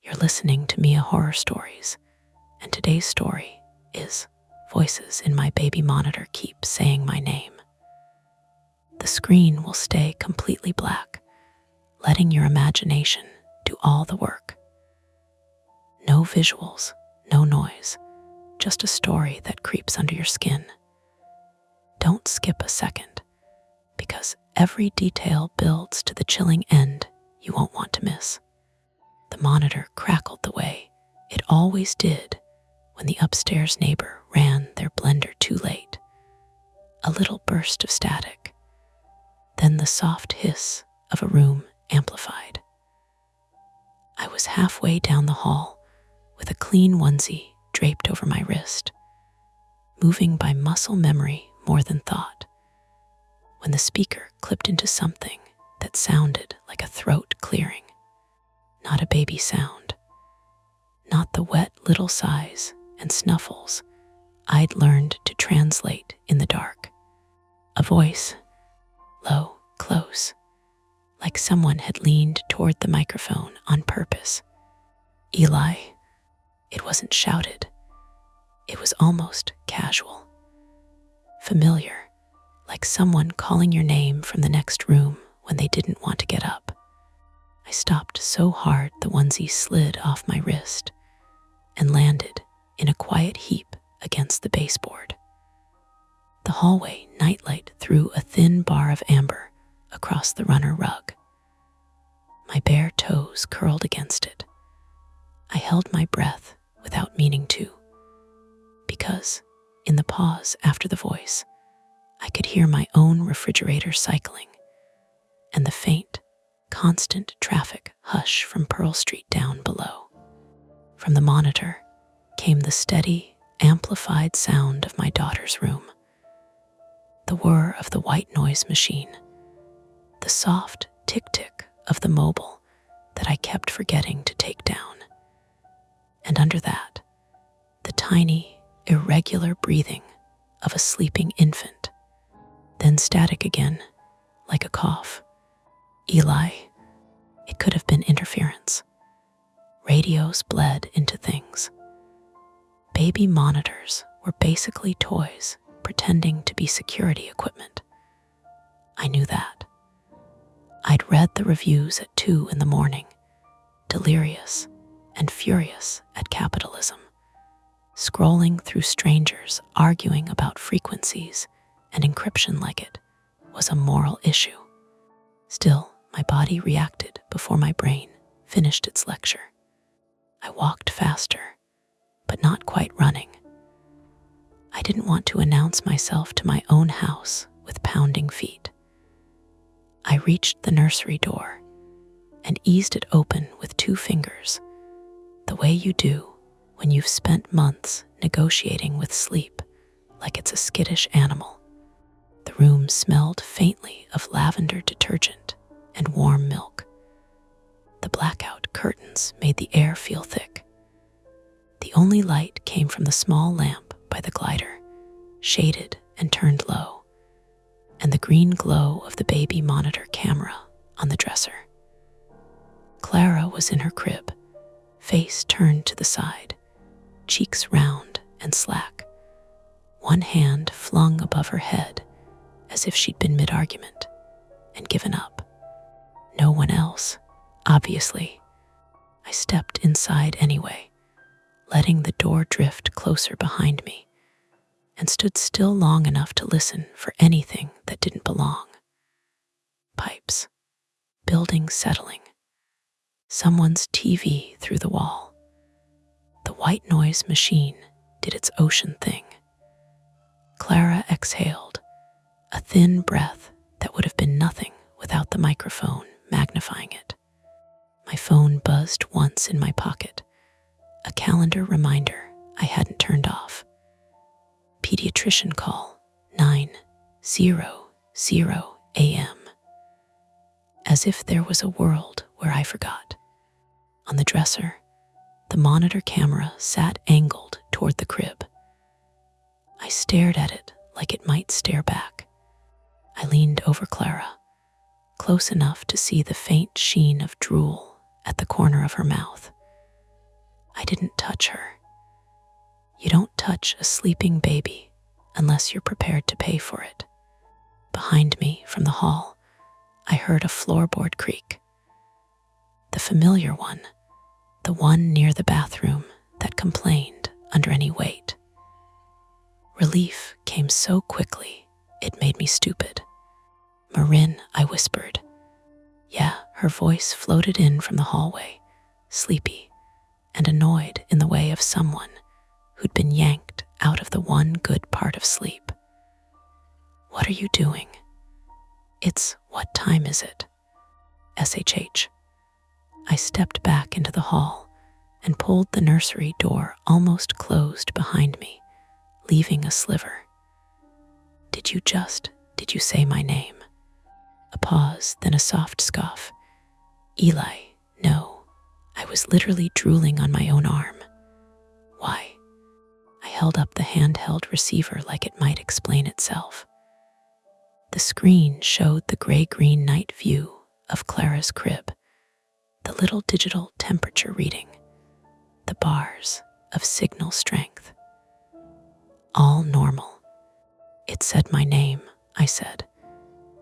You're listening to Mia Horror Stories, and today's story is Voices in My Baby Monitor Keep Saying My Name. The screen will stay completely black, letting your imagination do all the work. No visuals, no noise, just a story that creeps under your skin. Don't skip a second, because every detail builds to the chilling end you won't want to miss. The monitor crackled the way it always did when the upstairs neighbor ran their blender too late. A little burst of static, then the soft hiss of a room amplified. I was halfway down the hall with a clean onesie draped over my wrist, moving by muscle memory more than thought, when the speaker clipped into something that sounded like a throat clearing. Not a baby sound, not the wet little sighs and snuffles I'd learned to translate in the dark. A voice, low, close, like someone had leaned toward the microphone on purpose. Eli. It wasn't shouted. It was almost casual. Familiar, like someone calling your name from the next room when they didn't want to get up. I stopped so hard the onesie slid off my wrist and landed in a quiet heap against the baseboard. The hallway nightlight threw a thin bar of amber across the runner rug. My bare toes curled against it. I held my breath without meaning to, because in the pause after the voice, I could hear my own refrigerator cycling and the faint, constant traffic hush from Pearl Street down below. From the monitor came the steady, amplified sound of my daughter's room. The whir of the white noise machine, the soft tick-tick of the mobile that I kept forgetting to take down. And under that, the tiny, irregular breathing of a sleeping infant, then static again, like a cough. Eli. It could have been interference. Radios bled into things. Baby monitors were basically toys pretending to be security equipment. I knew that. I'd read the reviews at 2 a.m, delirious and furious at capitalism, scrolling through strangers arguing about frequencies and encryption like it was a moral issue. Still, my body reacted before my brain finished its lecture. I walked faster, but not quite running. I didn't want to announce myself to my own house with pounding feet. I reached the nursery door and eased it open with 2 fingers, the way you do when you've spent months negotiating with sleep like it's a skittish animal. The room smelled faintly of lavender detergent and warm milk. The blackout curtains made the air feel thick. The only light came from the small lamp by the glider, shaded and turned low, and the green glow of the baby monitor camera on the dresser. Clara was in her crib, face turned to the side, cheeks round and slack, one hand flung above her head as if she'd been mid-argument and given up. No one else, obviously. I stepped inside anyway, letting the door drift closer behind me, and stood still long enough to listen for anything that didn't belong. Pipes, building settling, someone's TV through the wall. The white noise machine did its ocean thing. Clara exhaled, a thin breath that would have been nothing without the microphone magnifying it. My phone buzzed once in my pocket, a calendar reminder I hadn't turned off. Pediatrician call, 9:00 a.m. As if there was a world where I forgot. On the dresser, the monitor camera sat angled toward the crib. I stared at it like it might stare back. I leaned over Clara, close enough to see the faint sheen of drool at the corner of her mouth. didn't touch her. You don't touch a sleeping baby unless you're prepared to pay for it. Behind me, from the hall, I heard a floorboard creak. The familiar one, the one near the bathroom that complained under any weight. Relief came so quickly, it made me stupid. "Marin," I whispered. Yeah, her voice floated in from the hallway, sleepy and annoyed in the way of someone who'd been yanked out of the one good part of sleep. "What are you doing?" "It's what time is it?" SHH. I stepped back into the hall and pulled the nursery door almost closed behind me, leaving a sliver. Did you say my name?" A pause, then a soft scoff. "Eli, no. I was literally drooling on my own arm." "Why?" I held up the handheld receiver like it might explain itself. The screen showed the gray-green night view of Clara's crib, the little digital temperature reading, the bars of signal strength. All normal. It said my name, I said,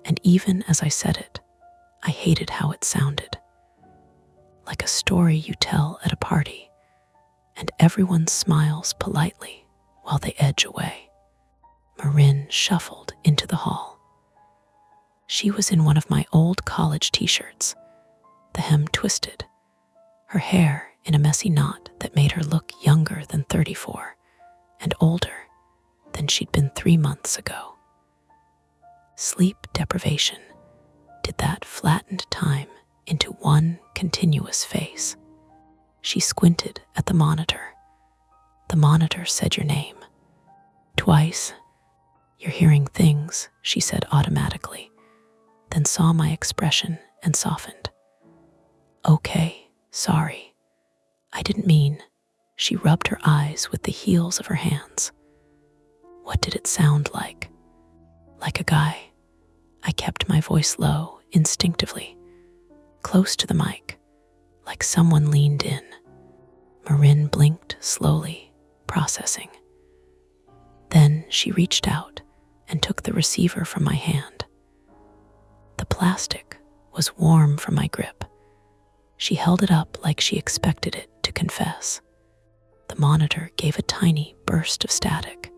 and even as I said it, I hated how it sounded. Like a story you tell at a party, and everyone smiles politely while they edge away. Marin shuffled into the hall. She was in one of my old college t-shirts, the hem twisted, her hair in a messy knot that made her look younger than 34 and older than she'd been 3 months ago. Sleep deprivation did that flattened time into one continuous face. She squinted at the monitor. The monitor said your name. Twice. "You're hearing things," she said automatically, then saw my expression and softened. "Okay, sorry. I didn't mean." She rubbed her eyes with the heels of her hands. "What did it sound like?" "Like a guy." I kept my voice low, instinctively, close to the mic, like someone leaned in. Marin blinked slowly, processing. Then she reached out and took the receiver from my hand. The plastic was warm from my grip. She held it up like she expected it to confess. The monitor gave a tiny burst of static.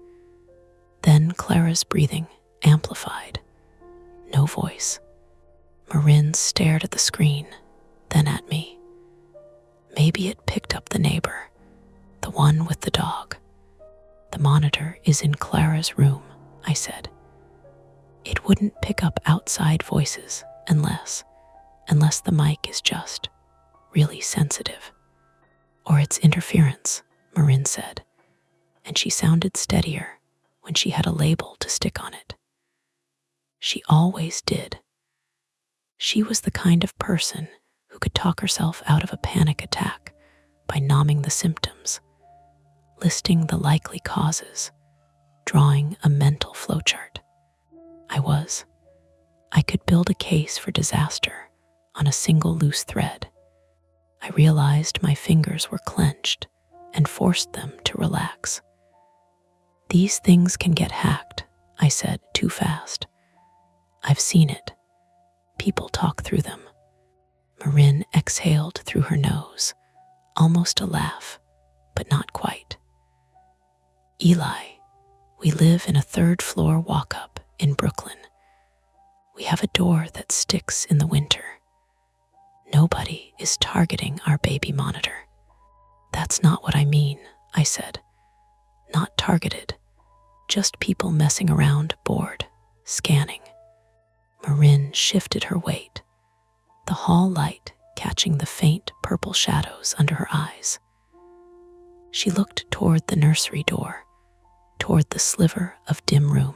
Then Clara's breathing amplified. No voice. Marin stared at the screen, then at me. Maybe it picked up the neighbor, the one with the dog. "The monitor is in Clara's room," I said. "It wouldn't pick up outside voices unless the mic is just really sensitive. Or it's interference," Marin said, and she sounded steadier when she had a label to stick on it. She always did. She was the kind of person who could talk herself out of a panic attack by numbing the symptoms, listing the likely causes, drawing a mental flowchart. I could build a case for disaster on a single loose thread. I realized my fingers were clenched and forced them to relax. "These things can get hacked," I said too fast. "I've seen it. People talk through them." Marin exhaled through her nose, almost a laugh, but not quite. "Eli, we live in a 3rd-floor walk-up in Brooklyn. We have a door that sticks in the winter. Nobody is targeting our baby monitor." "That's not what I mean," I said. "Not targeted, just people messing around, bored, scanning." Marin shifted her weight, the hall light catching the faint purple shadows under her eyes. She looked toward the nursery door, toward the sliver of dim room.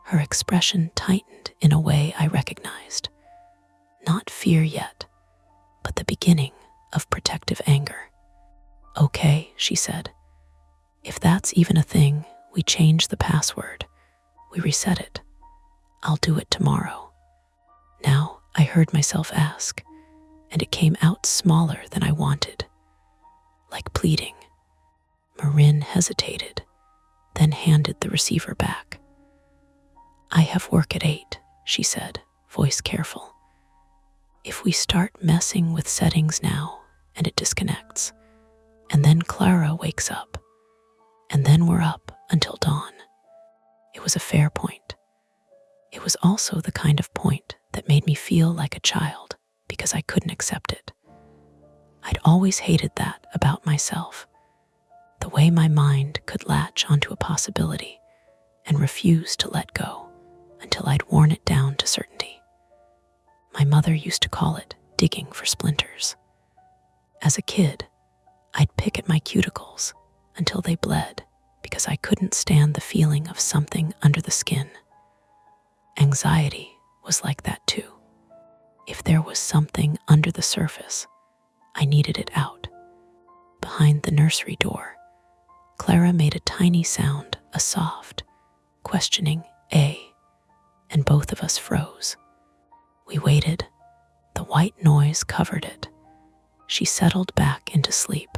Her expression tightened in a way I recognized. Not fear yet, but the beginning of protective anger. "Okay," she said. "If that's even a thing, we change the password. We reset it. I'll do it tomorrow." Now I heard myself ask, and it came out smaller than I wanted. pleading. Marin hesitated, then handed the receiver back. "I have work at 8, she said, voice careful. "If we start messing with settings now and it disconnects, and then Clara wakes up, and then we're up until dawn." It was a fair point. It was also the kind of point that made me feel like a child because I couldn't accept it. I'd always hated that about myself, the way my mind could latch onto a possibility and refuse to let go until I'd worn it down to certainty. My mother used to call it digging for splinters. As a kid, I'd pick at my cuticles until they bled because I couldn't stand the feeling of something under the skin. Anxiety was like that too. If there was something under the surface, I needed it out. Behind the nursery door, Clara made a tiny sound, a soft, questioning "A," and both of us froze. We waited. The white noise covered it. She settled back into sleep.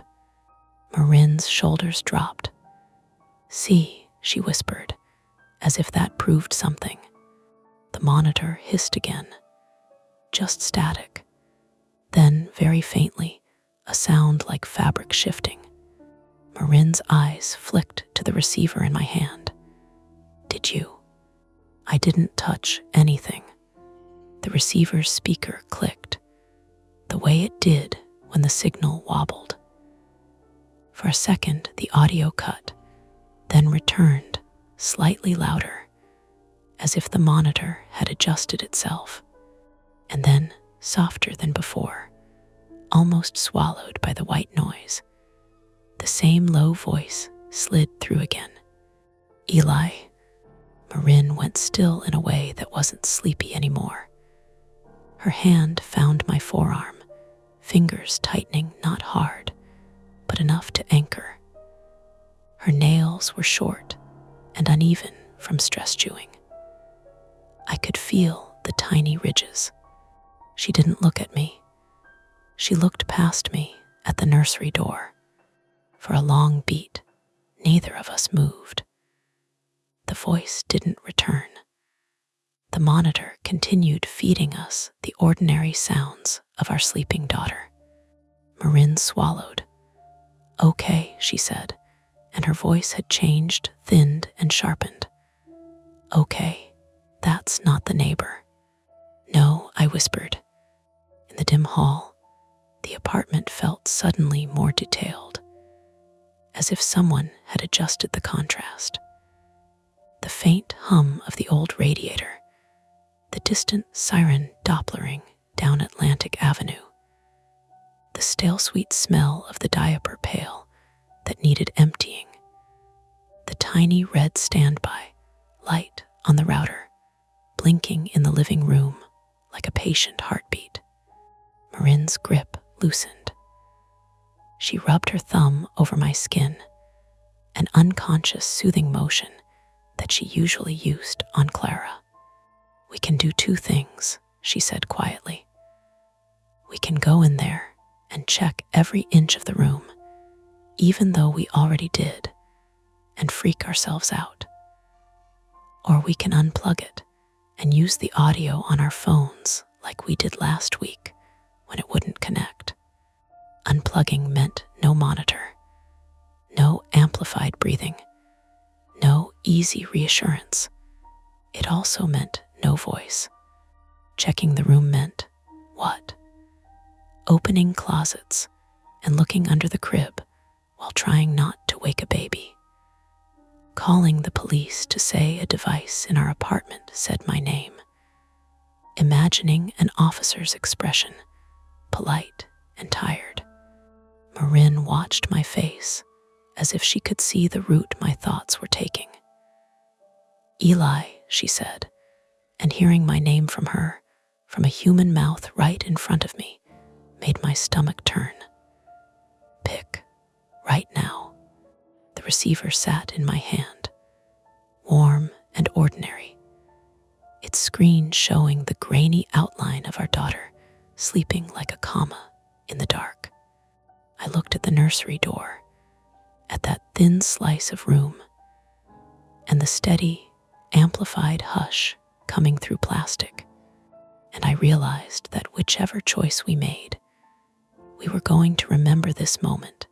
Marin's shoulders dropped. "See," she whispered, as if that proved something. The monitor hissed again. Just static. Then, very faintly, a sound like fabric shifting. Marin's eyes flicked to the receiver in my hand. "Did you?" I didn't touch anything. The receiver's speaker clicked, the way it did when the signal wobbled. For a second, the audio cut, then returned, slightly louder, as if the monitor had adjusted itself, and then softer than before, almost swallowed by the white noise. The same low voice slid through again. "Eli." Marin went still in a way that wasn't sleepy anymore. Her hand found my forearm, fingers tightening not hard, but enough to anchor. Her nails were short and uneven from stress chewing. I could feel the tiny ridges. She didn't look at me. She looked past me at the nursery door. For a long beat, neither of us moved. The voice didn't return. The monitor continued feeding us the ordinary sounds of our sleeping daughter. Marin swallowed. "Okay," she said, and her voice had changed, thinned, and sharpened. "Okay, that's not the neighbor." "No," I whispered. In the dim hall, the apartment felt suddenly more detailed, as if someone had adjusted the contrast. The faint hum of the old radiator, the distant siren Dopplering down Atlantic Avenue, the stale sweet smell of the diaper pail that needed emptying, the tiny red standby light on the router, blinking in the living room like a patient heartbeat. Marin's grip loosened. She rubbed her thumb over my skin, an unconscious soothing motion that she usually used on Clara. "We can do 2 things," she said quietly. "We can go in there and check every inch of the room, even though we already did, and freak ourselves out. Or we can unplug it and use the audio on our phones like we did last week when it wouldn't connect." Unplugging meant no monitor, no amplified breathing, no easy reassurance. It also meant no voice. Checking the room meant what? Opening closets and looking under the crib while trying not to wake a baby. Calling the police to say a device in our apartment said my name. Imagining an officer's expression, polite and tired. Marin watched my face as if she could see the route my thoughts were taking. "Eli," she said, and hearing my name from her, from a human mouth right in front of me, made my stomach turn. "Pick, right now." The receiver sat in my hand, warm and ordinary, its screen showing the grainy outline of our daughter sleeping like a comma in the dark. I looked at the nursery door, at that thin slice of room, and the steady, amplified hush coming through plastic. And I realized that whichever choice we made, we were going to remember this moment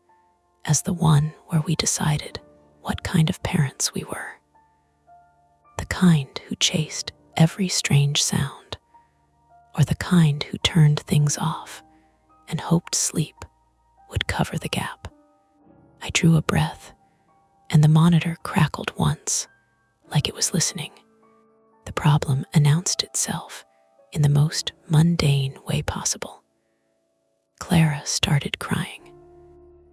as the one where we decided what kind of parents we were. The kind who chased every strange sound, or the kind who turned things off and hoped sleep would cover the gap. I drew a breath, and the monitor crackled once, like it was listening. The problem announced itself in the most mundane way possible. Clara started crying.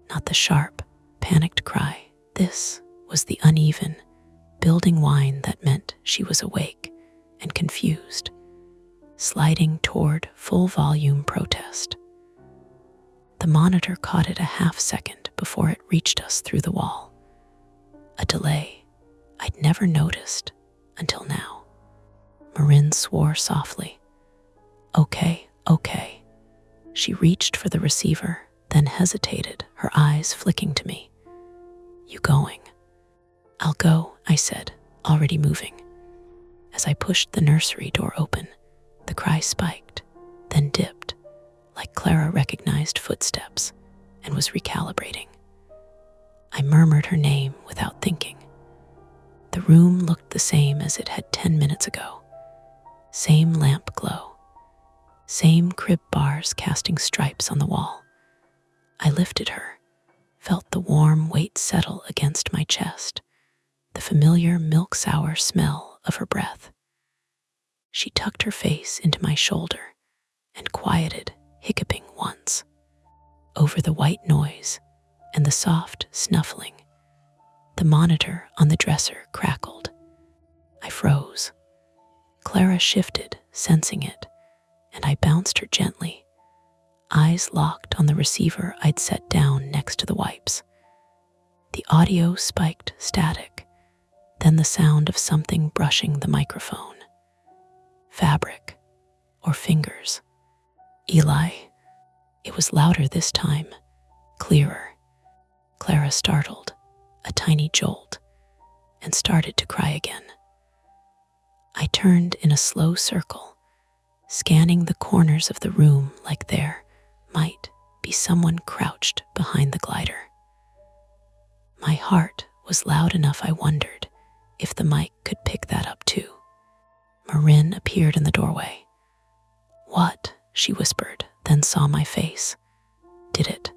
Not the sharp, panicked cry. This was the uneven, building whine that meant she was awake and confused, sliding toward full-volume protest. The monitor caught it a half-second before it reached us through the wall. A delay I'd never noticed until now. Marin swore softly. Okay. She reached for the receiver, then hesitated, her eyes flicking to me. You going? I'll go, I said, already moving. As I pushed the nursery door open, the cry spiked, then dipped, like Clara recognized footsteps and was recalibrating. I murmured her name without thinking. The room looked the same as it had 10 minutes ago. Same lamp glow. Same crib bars casting stripes on the wall. I lifted her, felt the warm weight settle against my chest, the familiar milk-sour smell of her breath. She tucked her face into my shoulder and quieted, hiccuping once. Over the white noise and the soft snuffling, the monitor on the dresser crackled. I froze. Clara shifted, sensing it, and I bounced her gently, eyes locked on the receiver I'd set down next to the wipes. The audio spiked static, then the sound of something brushing the microphone. Fabric or fingers. Eli. It was louder this time, clearer. Clara startled, a tiny jolt, and started to cry again. I turned in a slow circle, scanning the corners of the room like there might be someone crouched behind the glider. My heart was loud enough I wondered if the mic could pick that up too. Marin appeared in the doorway. What? She whispered, then saw my face. Did it?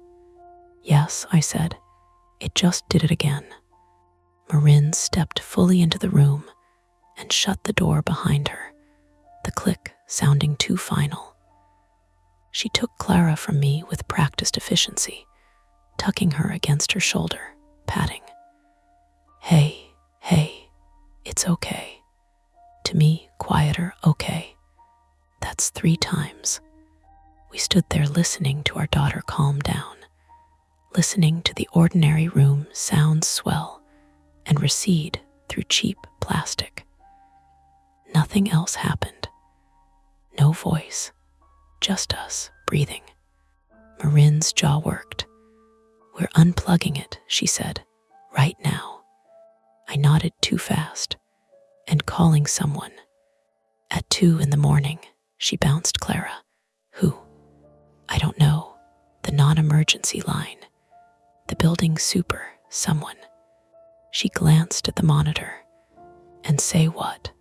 Yes, I said. It just did it again. Marin stepped fully into the room and shut the door behind her, the click sounding too final. She took Clara from me with practiced efficiency, tucking her against her shoulder, patting. Hey, it's okay. To me, quieter, okay. That's 3 times. We stood there listening to our daughter calm down, listening to the ordinary room sounds swell and recede through cheap plastic. Nothing else happened. No voice, just us breathing. Marin's jaw worked. We're unplugging it, she said, right now. I nodded too fast and calling someone. At 2 a.m, she bounced Clara. Who? I don't know. The non-emergency line. The building super, someone. She glanced at the monitor. And say what?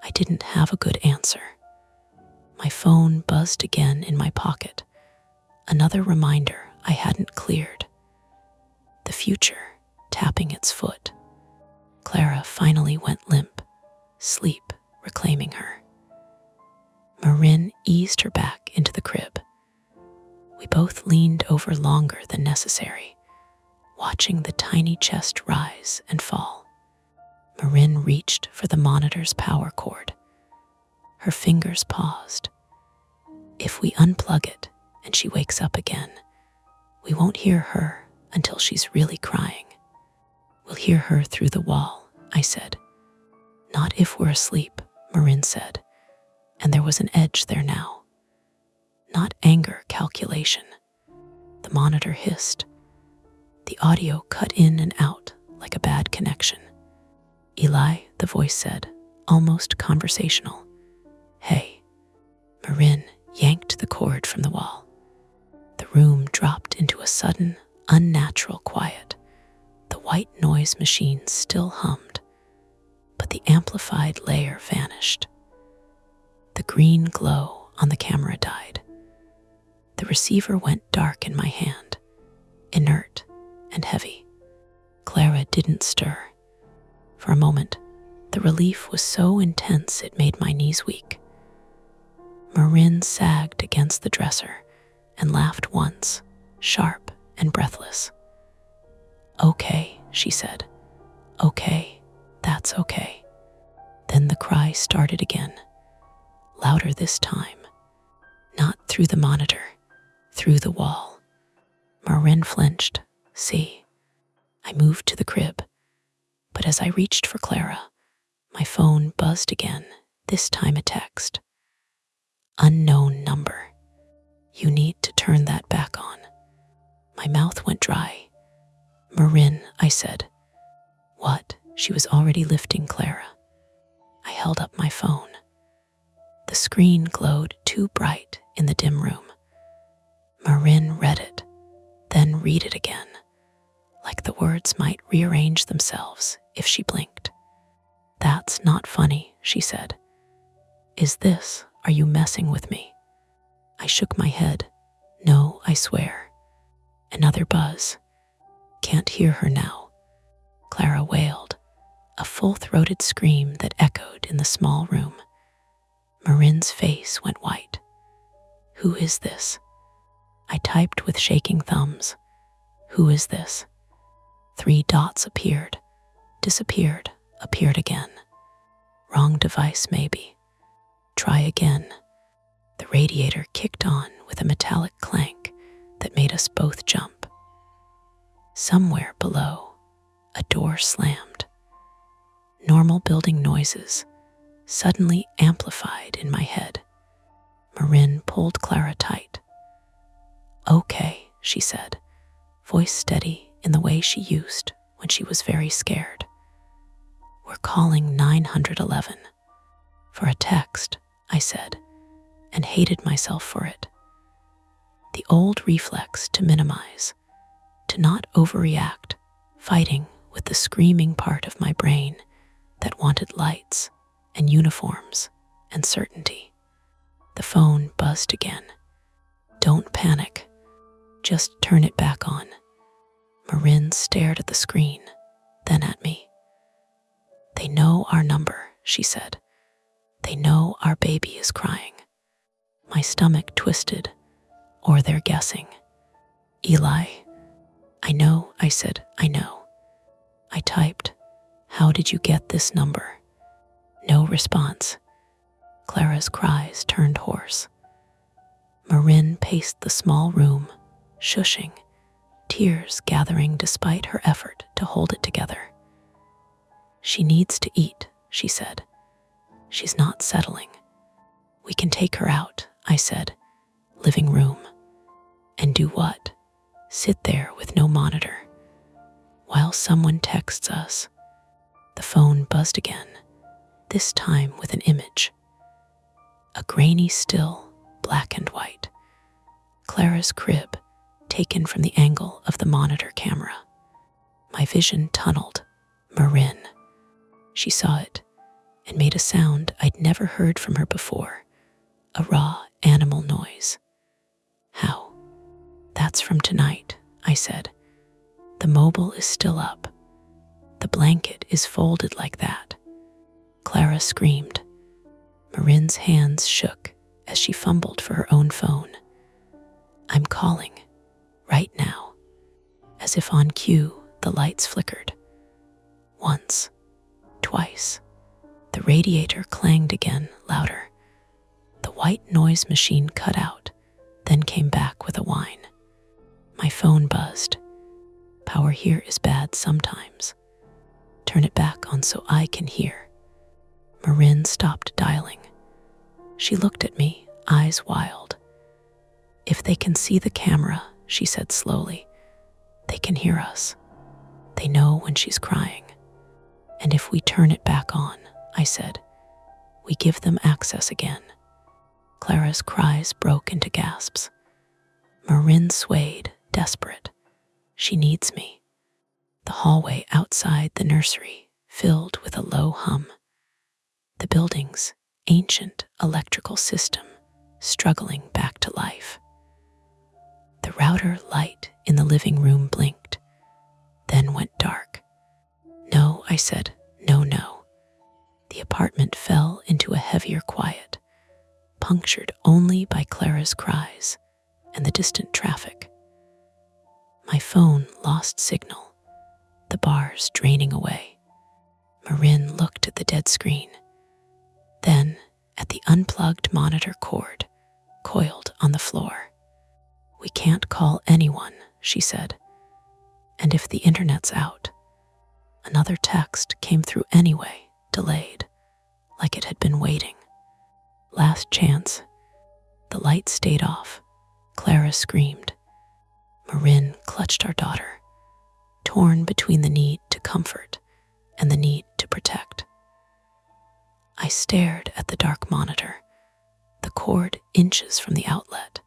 I didn't have a good answer. My phone buzzed again in my pocket. Another reminder I hadn't cleared. The future tapping its foot. Clara finally went limp, sleep reclaiming her. Marin eased her back into the crib. We both leaned over longer than necessary, watching the tiny chest rise and fall. Marin reached for the monitor's power cord. Her fingers paused. If we unplug it and she wakes up again, we won't hear her until she's really crying. We'll hear her through the wall, I said. Not if we're asleep, Marin said, and there was an edge there now. Not anger, calculation. The monitor hissed. The audio cut in and out like a bad connection. "Eli," the voice said, almost conversational. "Hey." Marin yanked the cord from the wall. The room dropped into a sudden, unnatural quiet. The white noise machine still hummed, but the amplified layer vanished. The green glow on the camera died. The receiver went dark in my hand, inert and heavy. Clara didn't stir. For a moment, the relief was so intense it made my knees weak. Marin sagged against the dresser and laughed once, sharp and breathless. "Okay," she said. "Okay, that's okay." Then the cry started again, louder this time. Not through the monitor, through the wall. Marin flinched. "See." I moved to the crib, but as I reached for Clara, my phone buzzed again, this time a text. "Unknown number. You need to turn that back on." My mouth went dry. "Marin," I said. "What?" She was already lifting Clara. I held up my phone. The screen glowed too bright in the dim room. Marin read it, then read it again, like the words might rearrange themselves if she blinked. "That's not funny," she said. Are you messing with me?" I shook my head. "No, I swear." Another buzz. "Can't hear her now," Clara wailed, a full-throated scream that echoed in the small room. Marin's face went white. "Who is this?" I typed with shaking thumbs. "Who is this?" 3 dots appeared, disappeared, appeared again. "Wrong device, maybe. Try again." The radiator kicked on with a metallic clank that made us both jump. Somewhere below, a door slammed. Normal building noises suddenly amplified in my head. Marin pulled Clara tight. "Okay," she said, voice steady in the way she used when she was very scared. "We're calling 911. For a text," I said, and hated myself for it. The old reflex to minimize, to not overreact, fighting with the screaming part of my brain that wanted lights and uniforms and certainty. The phone buzzed again. "Don't panic. Just turn it back on." Marin stared at the screen, then at me. "They know our number," she said. "They know our baby is crying." My stomach twisted. "Or they're guessing." "Eli." "I know," I said. "I know." I typed, "How did you get this number?" No response. Clara's cries turned hoarse. Marin paced the small room, shushing, tears gathering despite her effort to hold it together. "She needs to eat," she said. "She's not settling." "We can take her out," I said. "Living room." "And do what?" "Sit there with no monitor while someone texts us." The phone buzzed again, this time with an image. A grainy still, black and white. Clara's crib, taken from the angle of the monitor camera. My vision tunneled. Marin. She saw it and made a sound I'd never heard from her before, a raw animal noise. "How?" "That's from tonight," I said. "The mobile is still up. The blanket is folded like that." Clara screamed. Marin's hands shook as she fumbled for her own phone. "I'm calling, right now." As if on cue, the lights flickered. Once, twice. The radiator clanged again, louder. The white noise machine cut out, then came back with a whine. My phone buzzed. "Power here is bad sometimes. Turn it back on so I can hear." Marin stopped dialing. She looked at me, eyes wild. "If they can see the camera," she said slowly. They can hear us. They know when she's crying. And if we turn it back on, I said, we give them access again. Clara's cries broke into gasps. Marin swayed, desperate. She needs me. The hallway outside the nursery filled with a low hum. The building's ancient electrical system struggling back to life. The router light in the living room blinked, then went dark. No, I said, no. The apartment fell into a heavier quiet, punctured only by Clara's cries and the distant traffic. My phone lost signal, the bars draining away. Marin looked at the dead screen, then at the unplugged monitor cord coiled on the floor. We can't call anyone, she said. And if the internet's out, another text came through anyway, delayed, like it had been waiting. Last chance. The light stayed off. Clara screamed. Marin clutched our daughter, torn between the need to comfort and the need to protect. I stared at the dark monitor, the cord inches from the outlet,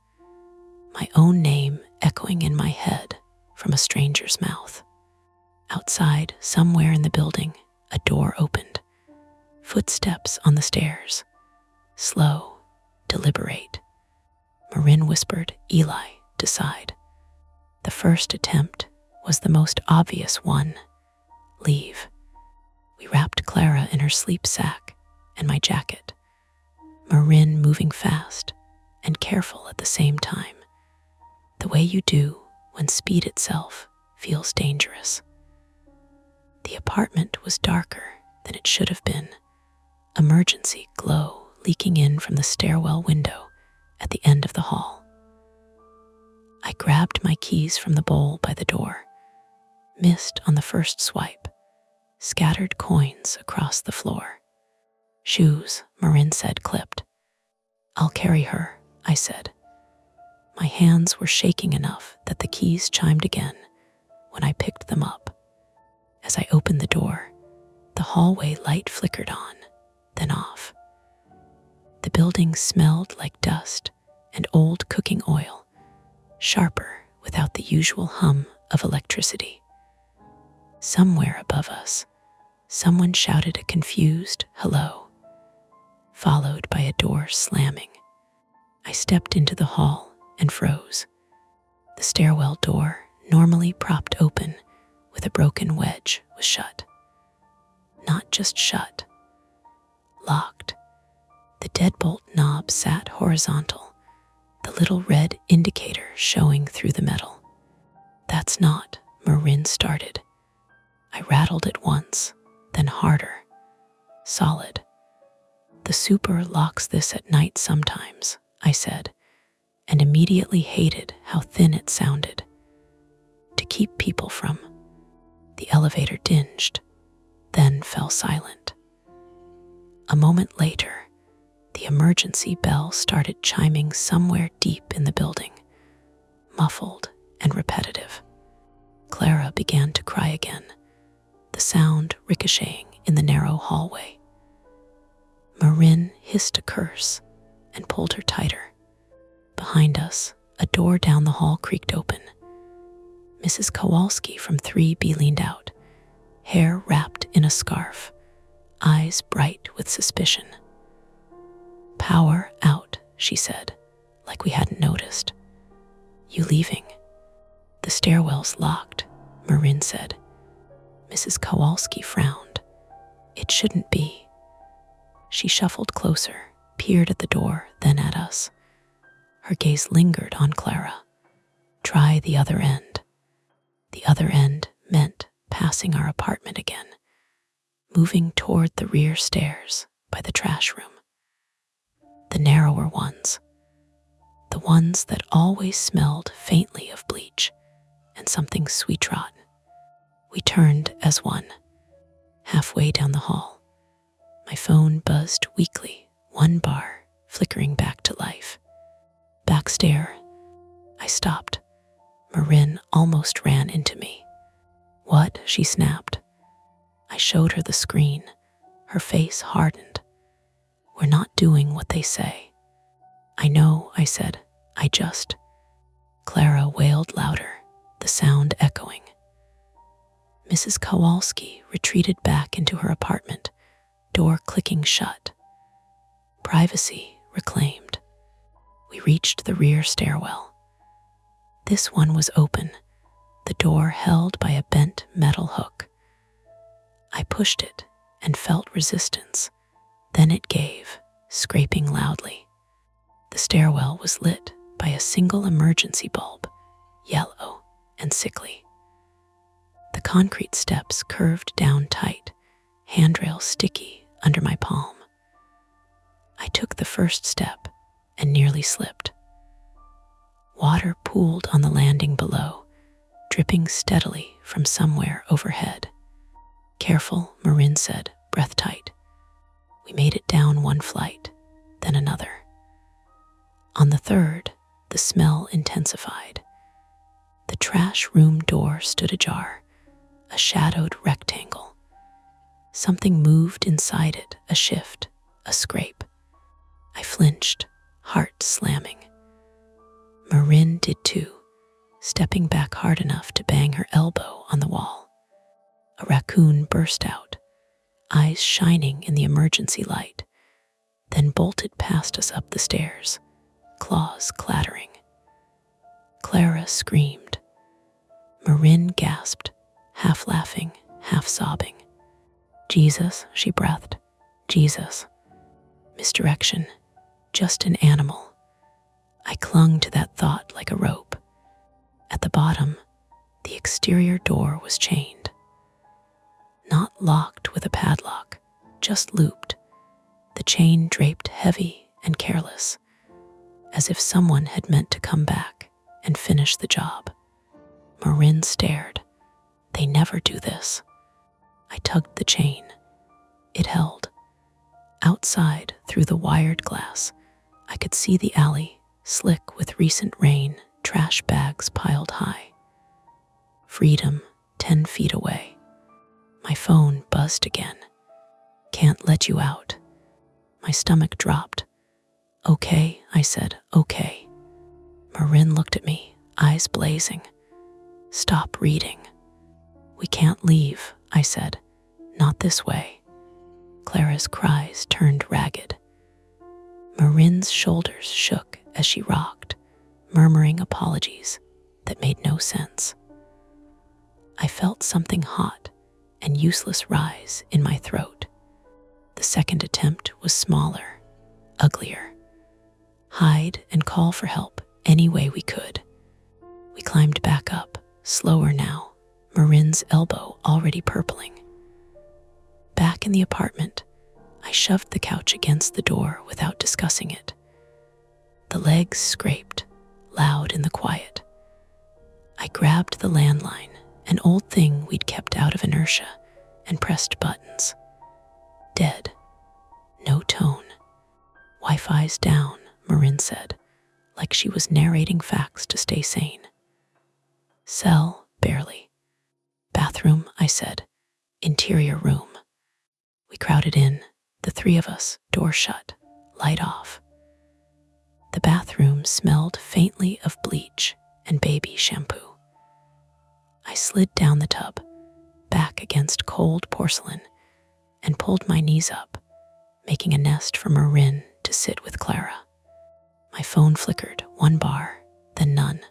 my own name echoing in my head from a stranger's mouth. Outside, somewhere in the building, a door opened. Footsteps on the stairs. Slow, deliberate. Marin whispered, Eli, decide. The first attempt was the most obvious one. Leave. We wrapped Clara in her sleep sack and my jacket. Marin moving fast and careful at the same time. The way you do when speed itself feels dangerous. The apartment was darker than it should have been. Emergency glow leaking in from the stairwell window at the end of the hall. I grabbed my keys from the bowl by the door. Missed on the first swipe. Scattered coins across the floor. Shoes, Marin said, clipped. I'll carry her, I said. My hands were shaking enough that the keys chimed again when I picked them up. As I opened the door, the hallway light flickered on, then off. The building smelled like dust and old cooking oil, sharper without the usual hum of electricity. Somewhere above us, someone shouted a confused hello, followed by a door slamming. I stepped into the hall and froze. The stairwell door, normally propped open with a broken wedge, was shut. Not just shut, locked. The deadbolt knob sat horizontal, the little red indicator showing through the metal. That's not, Marin started. I rattled it once, then harder. Solid. The super locks this at night sometimes, I said, and immediately hated how thin it sounded. To keep people from. The elevator dinged, then fell silent. A moment later, the emergency bell started chiming somewhere deep in the building, muffled and repetitive. Clara began to cry again, the sound ricocheting in the narrow hallway. Marin hissed a curse and pulled her tighter. Behind us, a door down the hall creaked open. Mrs. Kowalski from 3B leaned out, hair wrapped in a scarf, eyes bright with suspicion. Power out, she said, like we hadn't noticed. You leaving? The stairwell's locked, Marin said. Mrs. Kowalski frowned. It shouldn't be. She shuffled closer, peered at the door, then at us. Her gaze lingered on Clara. Try the other end. The other end meant passing our apartment again, moving toward the rear stairs by the trash room. The narrower ones, the ones that always smelled faintly of bleach and something sweet-rotten. We turned as one. Halfway down the hall, my phone buzzed weakly, one bar flickering back to life. Backstair, I stopped, Marin almost ran into me. "What?" she snapped. I showed her the screen. Her face hardened. "We're not doing what they say." "I know," I said. "I just—" Clara wailed louder, the sound echoing. Mrs. Kowalski retreated back into her apartment, door clicking shut. Privacy reclaimed. We reached the rear stairwell. This one was open, the door held by a bent metal hook. I pushed it and felt resistance. Then it gave, scraping loudly. The stairwell was lit by a single emergency bulb, yellow and sickly. The concrete steps curved down tight, handrail sticky under my palm. I took the first step and nearly slipped. Water pooled on the landing below, dripping steadily from somewhere overhead. "Careful," Marin said, breath tight. We made it down one flight, then another. On the third, the smell intensified. The trash room door stood ajar, a shadowed rectangle. Something moved inside it, a shift, a scrape. I flinched, heart slamming. Marin did too, stepping back hard enough to bang her elbow on the wall. A raccoon burst out, eyes shining in the emergency light, then bolted past us up the stairs, claws clattering. Clara screamed. Marin gasped, half laughing, half sobbing. "Jesus," she breathed. "Jesus." Misdirection. Just an animal. I clung to that thought like a rope. At the bottom, the exterior door was chained. Not locked with a padlock, just looped, the chain draped heavy and careless, as if someone had meant to come back and finish the job. Marin stared. "They never do this." I tugged the chain. It held. Outside, through the wired glass, I could see the alley, slick with recent rain, trash bags piled high. Freedom, 10 feet away. My phone buzzed again. "Can't let you out." My stomach dropped. "Okay," I said, "okay." Marin looked at me, eyes blazing. "Stop reading." "We can't leave," I said. "Not this way." Clara's cries turned ragged. Marin's shoulders shook as she rocked, murmuring apologies that made no sense. I felt something hot and useless rise in my throat. The second attempt was smaller, uglier. Hide and call for help any way we could. We climbed back up, slower now, Marin's elbow already purpling. Back in the apartment, I shoved the couch against the door without discussing it. The legs scraped, loud in the quiet. I grabbed the landline, an old thing we'd kept out of inertia, and pressed buttons. Dead. No tone. "Wi-Fi's down," Marin said, like she was narrating facts to stay sane. "Cell, barely." "Bathroom," I said. "Interior room." We crowded in, the three of us, door shut, light off. The bathroom smelled faintly of bleach and baby shampoo. I slid down the tub, back against cold porcelain, and pulled my knees up, making a nest for Marin to sit with Clara. My phone flickered, one bar, then none.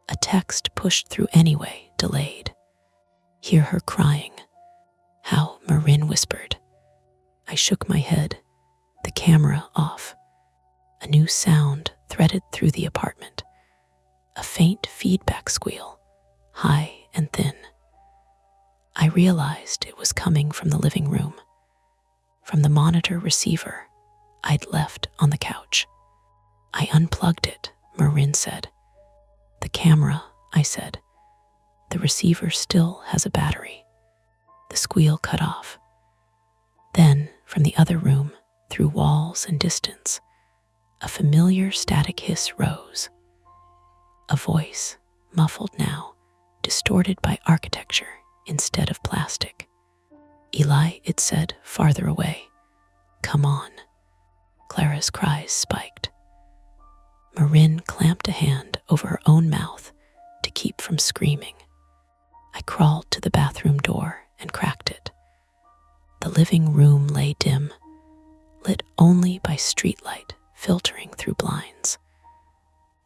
A text pushed through anyway, delayed. "Hear her crying." "How?" Marin whispered. I shook my head, the camera off. A new sound threaded through the apartment. A faint feedback squeal, high and thin. I realized it was coming from the living room, from the monitor receiver I'd left on the couch. "I unplugged it," Marin said. "The camera," I said. "The receiver still has a battery." The squeal cut off. Then, from the other room, through walls and distance, a familiar static hiss rose. A voice, muffled now, distorted by architecture instead of plastic. "Eli," it said, farther away. "Come on." Clara's cries spiked. Marin clamped a hand over her own mouth to keep from screaming. I crawled to the bathroom door and cracked it. The living room lay dim, lit only by streetlight filtering through blinds.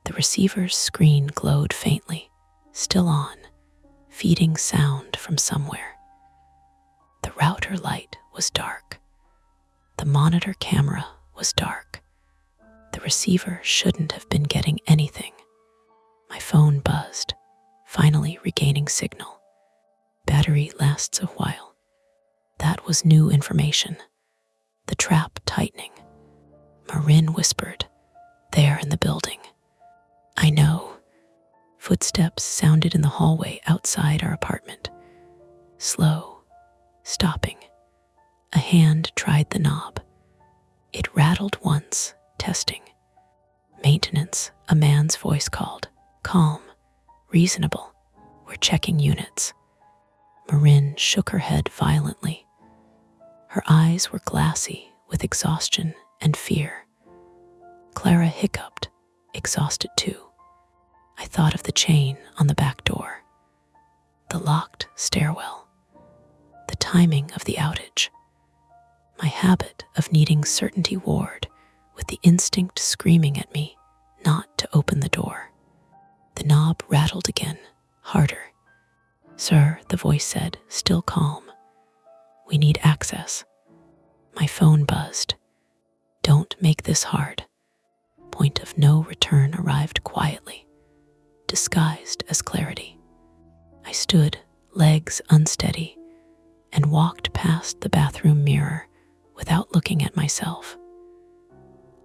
The receiver's screen glowed faintly, still on, feeding sound from somewhere. The router light was dark. The monitor camera was dark. The receiver shouldn't have been getting anything. My phone buzzed, finally regaining signal. Battery lasts a while. That was new information. The trap tightening. Marin whispered, "There in the building." "I know." Footsteps sounded in the hallway outside our apartment. Slow, stopping. A hand tried the knob. It rattled once, testing. "Maintenance," a man's voice called. Calm, reasonable. "We're checking units." Marin shook her head violently. Her eyes were glassy with exhaustion and fear. Clara hiccuped, exhausted too. I thought of the chain on the back door, the locked stairwell, the timing of the outage, my habit of needing certainty ward with the instinct screaming at me not to open the door. The knob rattled again, harder. "Sir," the voice said, still calm. "We need access." My phone buzzed. "Don't make this hard." Point of no return arrived quietly, disguised as clarity. I stood, legs unsteady, and walked past the bathroom mirror without looking at myself.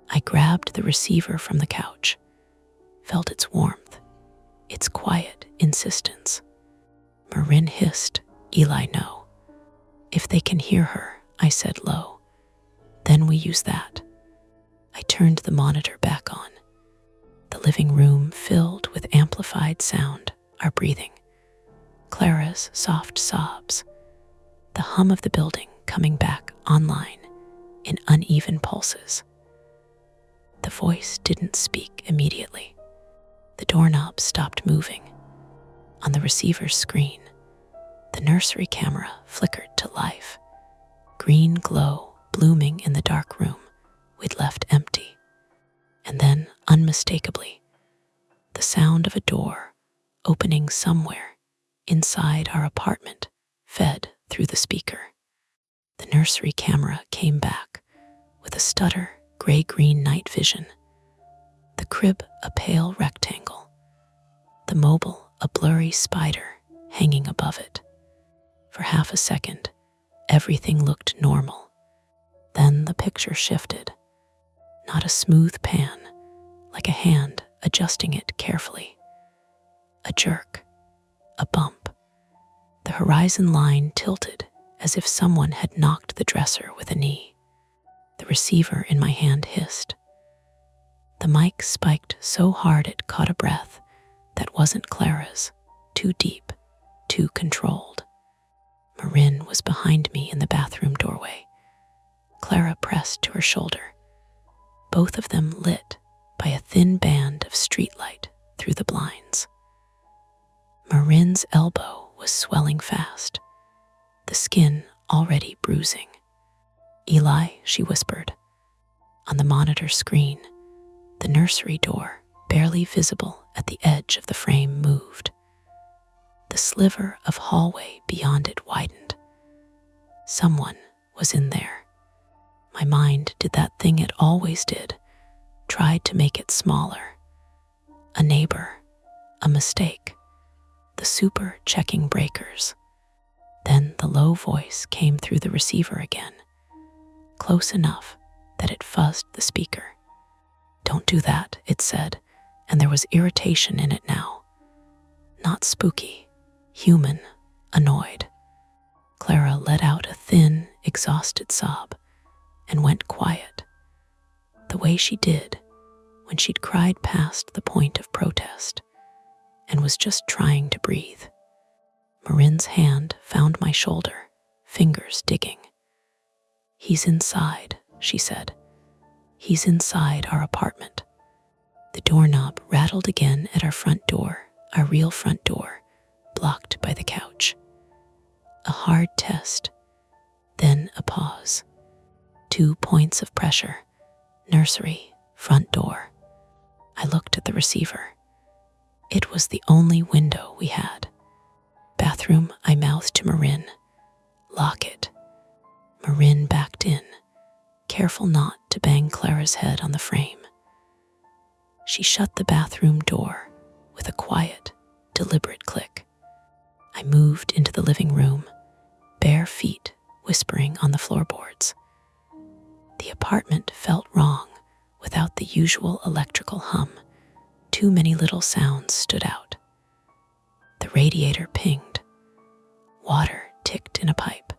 I grabbed the receiver from the couch, felt its warmth, its quiet insistence. Marin hissed, "Eli, no." "If they can hear her," I said low, "then we use that." I turned the monitor back on. The living room filled with amplified sound, our breathing, Clara's soft sobs, the hum of the building coming back online in uneven pulses. The voice didn't speak immediately. The doorknob stopped moving. On the receiver's screen, the nursery camera flickered to life, green glow blooming in the dark room we'd left empty. And then, unmistakably, the sound of a door opening somewhere inside our apartment fed through the speaker. The nursery camera came back with a stutter, gray-green night vision. The crib a pale rectangle, the mobile a blurry spider hanging above it. For half a second, everything looked normal. Then the picture shifted. Not a smooth pan, like a hand adjusting it carefully. A jerk, a bump. The horizon line tilted as if someone had knocked the dresser with a knee. The receiver in my hand hissed. The mic spiked so hard it caught a breath that wasn't Clara's, too deep, too controlled. Marin was behind me in the bathroom doorway. Clara pressed to her shoulder, both of them lit by a thin band of streetlight through the blinds. Marin's elbow was swelling fast, the skin already bruising. "Eli," she whispered. On the monitor screen, the nursery door, barely visible at the edge of the frame, moved. The sliver of hallway beyond it widened. Someone was in there. My mind did that thing it always did, tried to make it smaller. A neighbor, a mistake, the super checking breakers. Then the low voice came through the receiver again, close enough that it fuzzed the speaker. "Don't do that," it said, and there was irritation in it now. Not spooky, human, annoyed. Clara let out a thin, exhausted sob and went quiet, the way she did when she'd cried past the point of protest. and was just trying to breathe. Marin's hand found my shoulder, fingers digging. "He's inside," she said. "He's inside our apartment." The doorknob rattled again at our front door, our real front door, blocked by the couch. A hard test, then a pause. 2 points of pressure. Nursery, front door. I looked at the receiver. It was the only window we had. Bathroom, I mouthed to Marin. "Lock it." Marin backed in, careful not to bang Clara's head on the frame. She shut the bathroom door with a quiet, deliberate click. I moved into the living room, bare feet whispering on the floorboards. The apartment felt wrong without the usual electrical hum. Too many little sounds stood out. The radiator pinged. Water ticked in a pipe.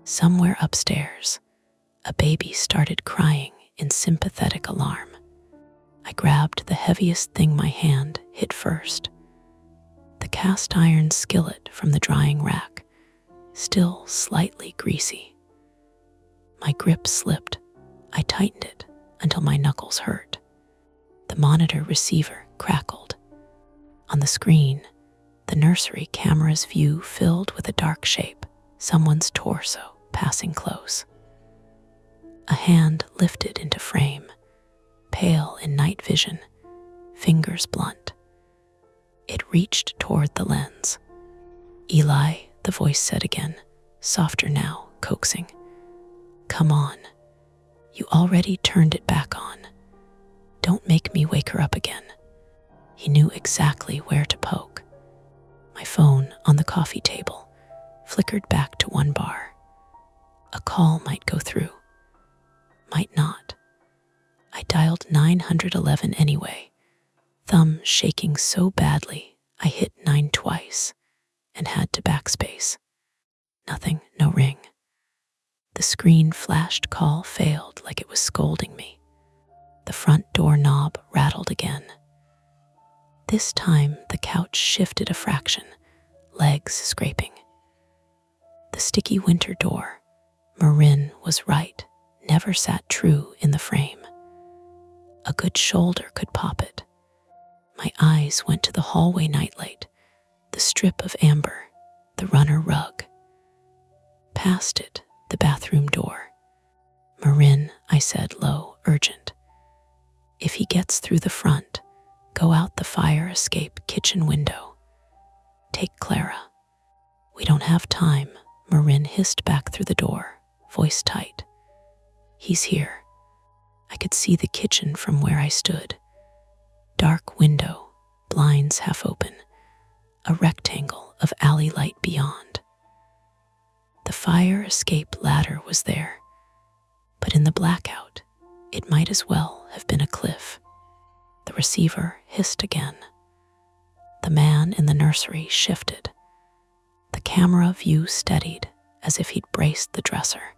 Somewhere upstairs, a baby started crying in sympathetic alarm. I grabbed the heaviest thing my hand hit first. The cast iron skillet from the drying rack, still slightly greasy. My grip slipped. I tightened it until my knuckles hurt. The monitor receiver crackled. On the screen, the nursery camera's view filled with a dark shape, someone's torso passing close. A hand lifted into frame, pale in night vision, fingers blunt. It reached toward the lens. "Eli," the voice said again, softer now, coaxing. "Come on. You already turned it back on. Don't make me wake her up again." He knew exactly where to poke. My phone on the coffee table flickered back to 1 bar. A call might go through. Might not. I dialed 911 anyway, thumb shaking so badly I hit 9 twice and had to backspace. Nothing, no ring. The screen flashed call failed like it was scolding me. The front door knob rattled again. This time the couch shifted a fraction, legs scraping. The sticky winter door, Marin was right, never sat true in the frame. A good shoulder could pop it. My eyes went to the hallway nightlight, the strip of amber, the runner rug. Past it, the bathroom door. "Marin," I said low, urgent. "If he gets through the front, go out the fire escape kitchen window. Take Clara." "We don't have time," Marin hissed back through the door, voice tight. "He's here." I could see the kitchen from where I stood. Dark window, blinds half open, a rectangle of alley light beyond. The fire escape ladder was there, but in the blackout, it might as well have been a cliff. The receiver hissed again. The man in the nursery shifted. The camera view steadied as if he'd braced the dresser.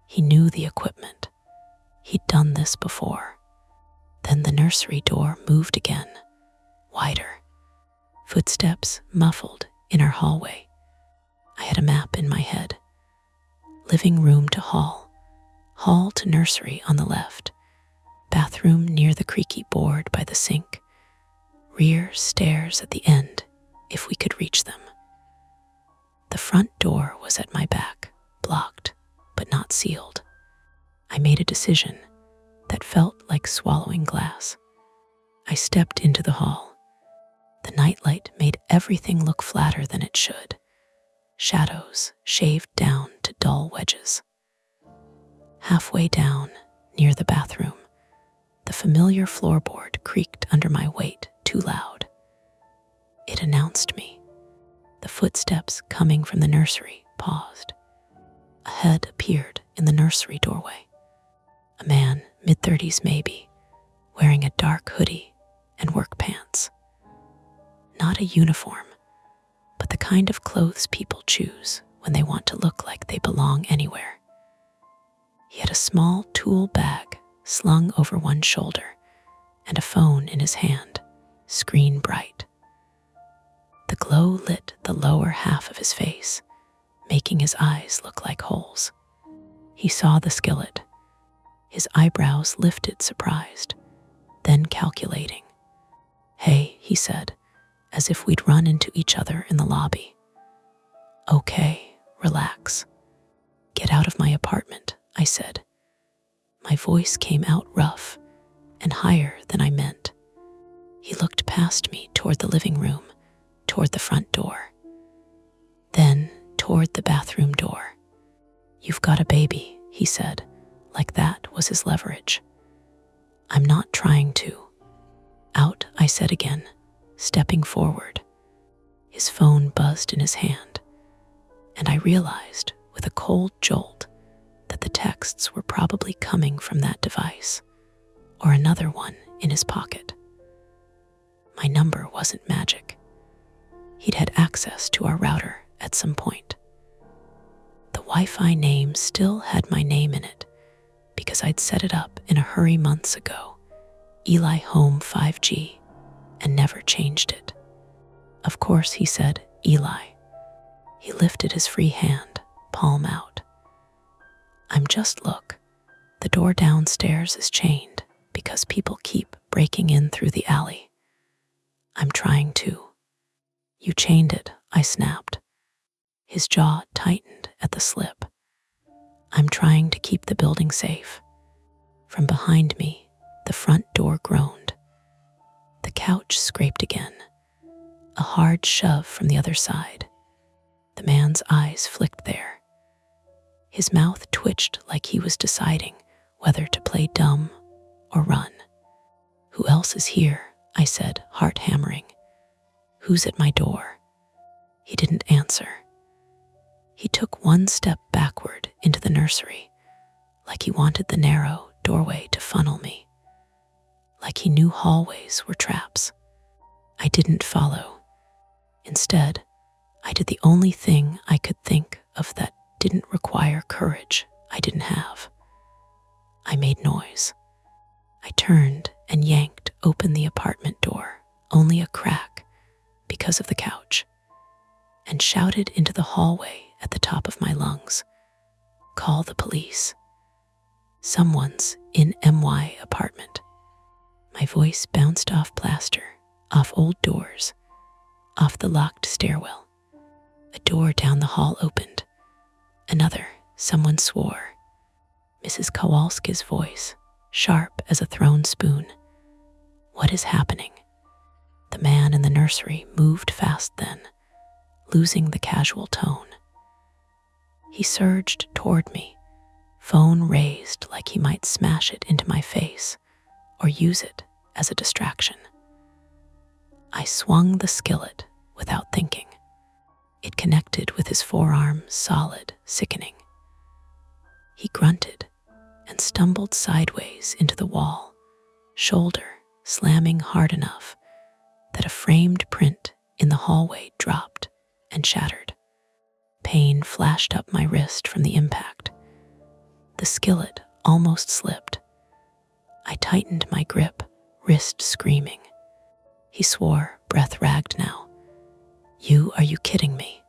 He knew the equipment. He'd done this before. Then the nursery door moved again, wider. Footsteps muffled in our hallway. I had a map in my head. Living room to hall, hall to nursery on the left, bathroom near the creaky board by the sink, rear stairs at the end if we could reach them. The front door was at my back, blocked, but not sealed. I made a decision that felt like swallowing glass. I stepped into the hall. The nightlight made everything look flatter than it should. Shadows shaved down to dull wedges. Halfway down, near the bathroom, the familiar floorboard creaked under my weight too loud. It announced me. The footsteps coming from the nursery paused. A head appeared in the nursery doorway. A man, mid-30s maybe, wearing a dark hoodie and work pants. Not a uniform, but the kind of clothes people choose when they want to look like they belong anywhere. He had a small tool bag slung over one shoulder and a phone in his hand, screen bright. The glow lit the lower half of his face, making his eyes look like holes. He saw the skillet. His eyebrows lifted, surprised, then calculating. "Hey," he said, as if we'd run into each other in the lobby. "Okay, relax. Get out of my apartment," I said. My voice came out rough and higher than I meant. He looked past me toward the living room, toward the front door, then toward the bathroom door. "You've got a baby," he said, like that was his leverage. "I'm not trying to." "Out," I said again, stepping forward. His phone buzzed in his hand, and I realized with a cold jolt that the texts were probably coming from that device, or another one in his pocket. My number wasn't magic. He'd had access to our router at some point. The Wi-Fi name still had my name in it because I'd set it up in a hurry months ago, Eli Home 5G, and never changed it. "Of course," he said, "Eli." He lifted his free hand, palm out. Look, the door downstairs is chained because people keep breaking in through the alley. I'm trying to." "You chained it," I snapped. His jaw tightened at the slip. "I'm trying to keep the building safe." From behind me, the front door groaned. The couch scraped again. A hard shove from the other side. The man's eyes flicked there. His mouth twitched like he was deciding whether to play dumb or run. "Who else is here?" I said, heart hammering. "Who's at my door?" He didn't answer. He took one step backward into the nursery, like he wanted the narrow doorway to funnel me, like he knew hallways were traps. I didn't follow. Instead, I did the only thing I could think of that didn't require courage I didn't have. I made noise. I turned and yanked open the apartment door, only a crack because of the couch, and shouted into the hallway at the top of my lungs, "Call the police. Someone's in MY apartment." My voice bounced off plaster, off old doors, off the locked stairwell. A door down the hall opened. Another, someone swore. Mrs. Kowalski's voice, sharp as a thrown spoon. "What is happening?" The man in the nursery moved fast then, losing the casual tone. He surged toward me, phone raised like he might smash it into my face or use it as a distraction. I swung the skillet without thinking. It connected with his forearm, solid, sickening. He grunted and stumbled sideways into the wall, shoulder slamming hard enough that a framed print in the hallway dropped and shattered. Pain flashed up my wrist from the impact. The skillet almost slipped. I tightened my grip, wrist screaming. He swore, breath ragged now. Are you kidding me?"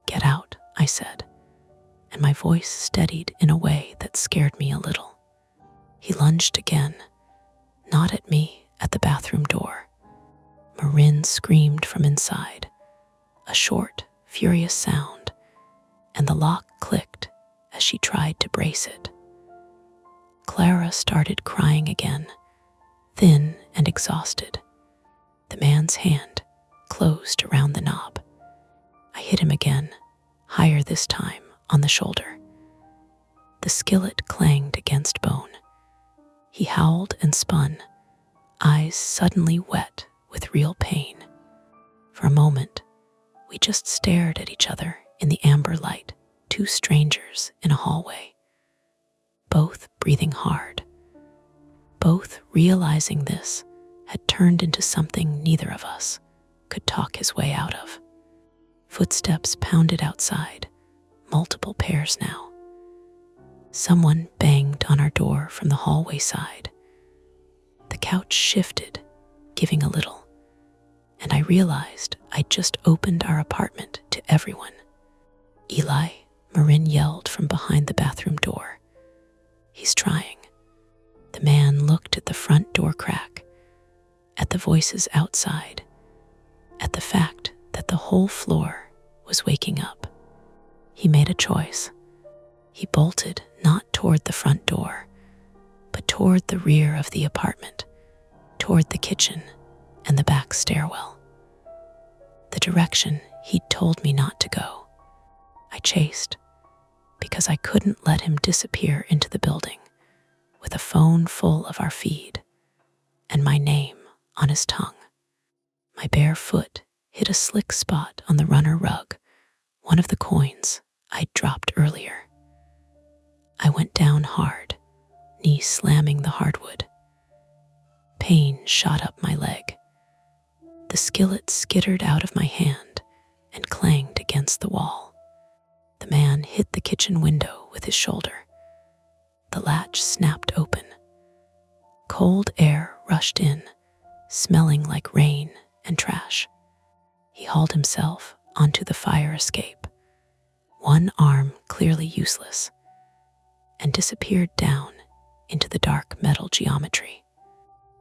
"Get out," I said, and my voice steadied in a way that scared me a little. He lunged again, not at me, at the bathroom door. Marin screamed from inside, a short, furious sound, and the lock clicked as she tried to brace it. Clara started crying again, thin and exhausted. The man's hand closed around the knob. I hit him again, higher this time, on the shoulder. The skillet clanged against bone. He howled and spun, eyes suddenly wet with real pain. For a moment, we just stared at each other in the amber light, two strangers in a hallway, both breathing hard, both realizing this had turned into something neither of us could talk his way out of. Footsteps pounded outside, multiple pairs now. Someone banged on our door from the hallway side. The couch shifted, giving a little, and I realized I'd just opened our apartment to everyone. "Eli," Marin yelled from behind the bathroom door. "He's trying." The man looked at the front door crack, at the voices outside, at the fact that the whole floor was waking up. He made a choice. He bolted not toward the front door, but toward the rear of the apartment, toward the kitchen and the back stairwell. The direction he'd told me not to go. I chased, because I couldn't let him disappear into the building with a phone full of our feed and my name on his tongue. My bare foot hit a slick spot on the runner rug, one of the coins I'd dropped earlier. I went down hard, knee slamming the hardwood. Pain shot up my leg. The skillet skittered out of my hand and clanged against the wall. The man hit the kitchen window with his shoulder. The latch snapped open. Cold air rushed in, smelling like rain and trash. He hauled himself onto the fire escape, one arm clearly useless, and disappeared down into the dark metal geometry.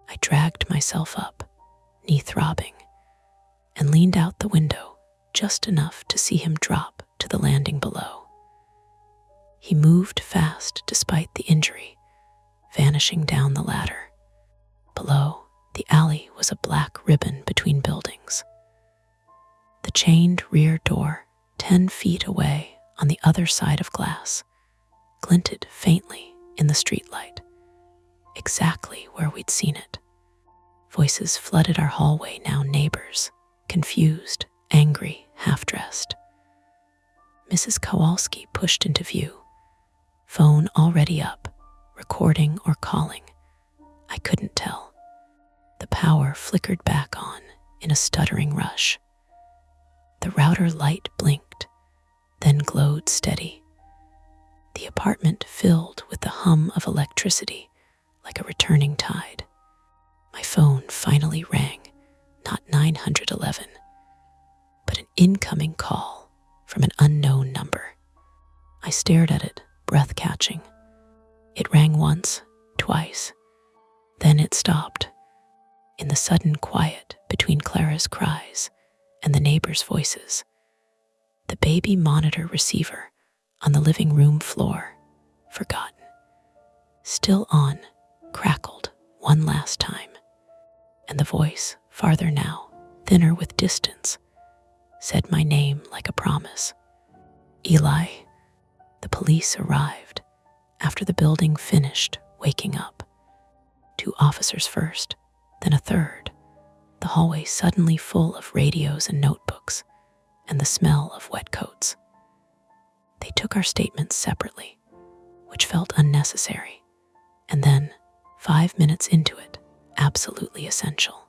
I dragged myself up, knee throbbing, and leaned out the window just enough to see him drop to the landing below. He moved fast despite the injury, vanishing down the ladder. Below, the alley was a black ribbon between buildings. The chained rear door, 10 feet away on the other side of glass, glinted faintly in the streetlight, exactly where we'd seen it. Voices flooded our hallway, now neighbors, confused, angry, half-dressed. Mrs. Kowalski pushed into view, phone already up, recording or calling. I couldn't tell. The power flickered back on in a stuttering rush. The router light blinked, then glowed steady. The apartment filled with the hum of electricity like a returning tide. My phone finally rang, not 911, but an incoming call from an unknown number. I stared at it, breath catching. It rang once, twice. Then it stopped. In the sudden quiet between Clara's cries and the neighbors' voices, the baby monitor receiver on the living room floor, forgotten, still on, crackled one last time, and the voice, farther now, thinner with distance, said my name like a promise. "Eli." The police arrived after the building finished waking up. 2 officers first, then a third, the hallway suddenly full of radios and notebooks, and the smell of wet coats. They took our statements separately, which felt unnecessary, and then, 5 minutes into it, absolutely essential.